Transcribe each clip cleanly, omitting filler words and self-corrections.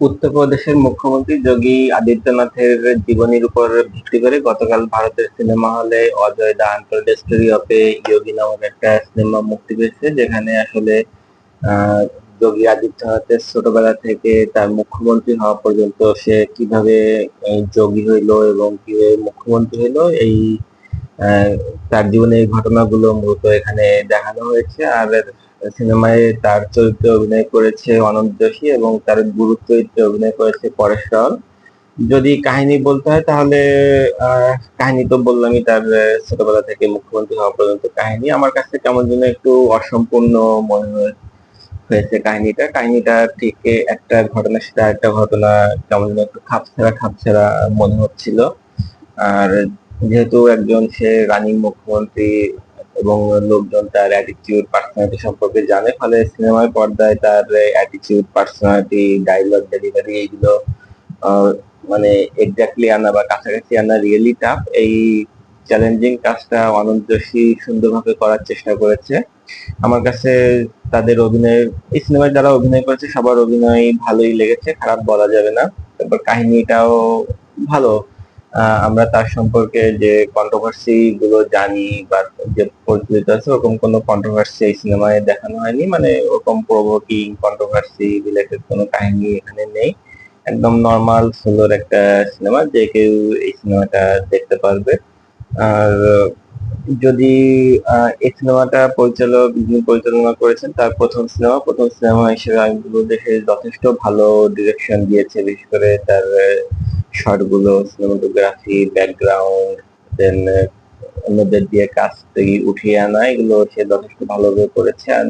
উত্তরপ্রদেশের মুখ্যমন্ত্রী যোগী আদিত্যনাথের জীবনীর উপর ভিত্তি করে গতকাল ভারতের সিনেমা হলে Ajey the untold story of a yogi নামক একটা সিনেমা মুক্তি পেয়েছে, যেখানে আসলে আহ যোগী আদিত্যনাথের ছোটবেলা থেকে তার মুখ্যমন্ত্রী হওয়া পর্যন্ত সে কিভাবে যোগী হইলো এবং কিভাবে মুখ্যমন্ত্রী হইলো এই আহ, তার জীবনের ঘটনাগুলো মূলত এখানে দেখানো হয়েছে। আর সিনেমায় তার চরিত্রে অভিনয় করেছে অনন্ত যোশী এবং তার গুরু চরিত্রে অভিনয় করেছে পরেশ রাওয়াল। যদি কাহিনী বলতে হয় তাহলে কাহিনী তো বললামই, তার ছোটবেলা থেকে মুখ্যমন্ত্রী হওয়া পর্যন্ত কাহিনী। আমার কাছে কেমন যেন একটু অসম্পূর্ণ মনে হয়েছে কাহিনীটা ঠিক একটা ঘটনার সাথে আরেকটা ঘটনা কেমন যেন একটু খাপছাড়া খাপছাড়া মনে হচ্ছিল। আর যেহেতু একজন সে রানিং মুখ্যমন্ত্রী এবং লোকজন তার অ্যাটিটিউড পার্সোনালিটি সম্পর্কে জানে, ফলে সিনেমার পর্দায় তার অ্যাটিটিউড পার্সোনালিটি ডায়লগ ডেলিভারি এইগুলো আহ, মানে এক্স্যাক্টলি আনা বা কাছাকাছি আনা রিয়েলি টাফ। এই চ্যালেঞ্জিং কাজটা অনন্ত যোশী সুন্দরভাবে করার চেষ্টা করেছে। আমার কাছে তাদের অভিনয়, এই সিনেমায় যারা অভিনয় করেছে সবার অভিনয় ভালোই লেগেছে, খারাপ বলা যাবে না। তারপর কাহিনীটাও ভালো। আমরা তার সম্পর্কে যে কন্ট্রোভার্সি গুলো জানি বা যে প্রচলিত আছে, ওরকম কোনো কন্ট্রোভার্সি এই সিনেমায় দেখানো হয়নি। মানে ওরকম প্রভোকিং কন্ট্রোভার্সি রিলেটেড কোনো কাহিনী এখানে নেই। একদম নর্মাল সুন্দর একটা সিনেমা, যে কেউ এই সিনেমাটা দেখতে পারবে। আর যদি এই সিনেমাটা যিনি পরিচালনা করেছেন তার প্রথম সিনেমা হিসেবে আমি বলবো যে সে যথেষ্ট ভালো ডিরেকশন দিয়েছে। বিশেষ করে তার শর্ট গুলো, সিনেমাটোগ্রাফি, ব্যাকগ্রাউন্ড, দেন অন্যদের দিয়ে কাজ থেকে উঠিয়ে আনা, এগুলো সে যথেষ্ট ভালোভাবে করেছে। আর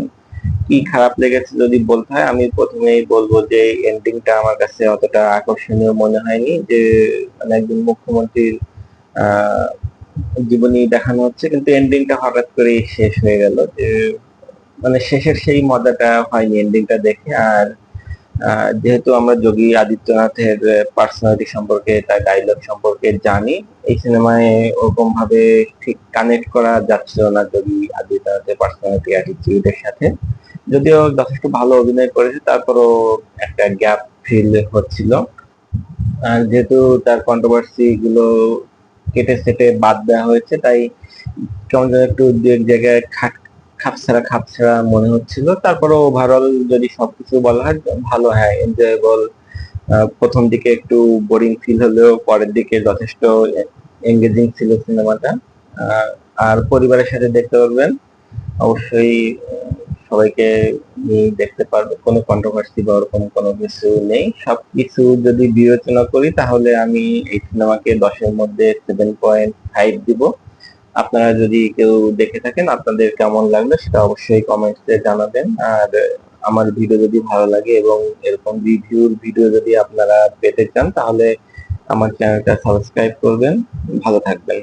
কি খারাপ লেগেছে যদি বলতে হয়, আমি প্রথমেই বলবো যে এন্ডিংটা আমার কাছে অতটা আকর্ষণীয় মনে হয়নি। যে মানে একজন মুখ্যমন্ত্রীর আহ জীবনী দেখানো হচ্ছে, কিন্তু এন্ডিংটা হঠাৎ করে শেষ হয়ে গেল। যে মানে শেষের সেই মজাটা হয়নি এন্ডিংটা দেখে। আর যেহেতু আমরা যোগী আদিত্যনাথের পার্সোনালিটি সম্পর্কে, তার ডায়লগ সম্পর্কে জানি, এই সিনেমায় ওরকম ভাবে ঠিক কানেক্ট করা যাচ্ছিল না যোগী আদিত্যনাথের পার্সোনালিটি অ্যাটিটিউডের সাথে। যদিও যথেষ্ট ভালো অভিনয় করেছে, তারপরও একটা গ্যাপ ফিল হচ্ছিল। আর যেহেতু তার কন্ট্রোভার্সি গুলো কেটে সেটে বাদ দেওয়া হয়েছে, তাই কেমন যেন একটু দু এক জায়গায় খাপছাড়া খাপছাড়া মনে হচ্ছিল। তারপরে ওভারঅল যদি সবকিছু বলা হয়, ভালো, হ্যাঁ এনজয়েবল। প্রথম দিকে একটু বোরিং ফিল হলেও পরের দিকে যথেষ্ট এঙ্গেজিং ছিল সিনেমাটা। আহ, আর পরিবারের সাথে দেখতে পারবেন অবশ্যই। সবাইকে নিয়ে দেখতে পারবে, কোনো কন্ট্রোভার্সি বা ওরকম কোনো কিছু নেই। সবকিছু যদি বিবেচনা করি তাহলে আমি এই সিনেমাকে 10-এর মধ্যে 7.5 দিব। আপনারা যদি কেউ দেখে থাকেন, আপনাদের কেমন লাগলো সেটা অবশ্যই কমেন্টসে জানাবেন। আর আমার ভিডিও যদি ভালো লাগে এবং এরকম রিভিউর ভিডিও যদি আপনারা পেতে চান, তাহলে আমার চ্যানেলটা সাবস্ক্রাইব করবেন। ভালো থাকবেন।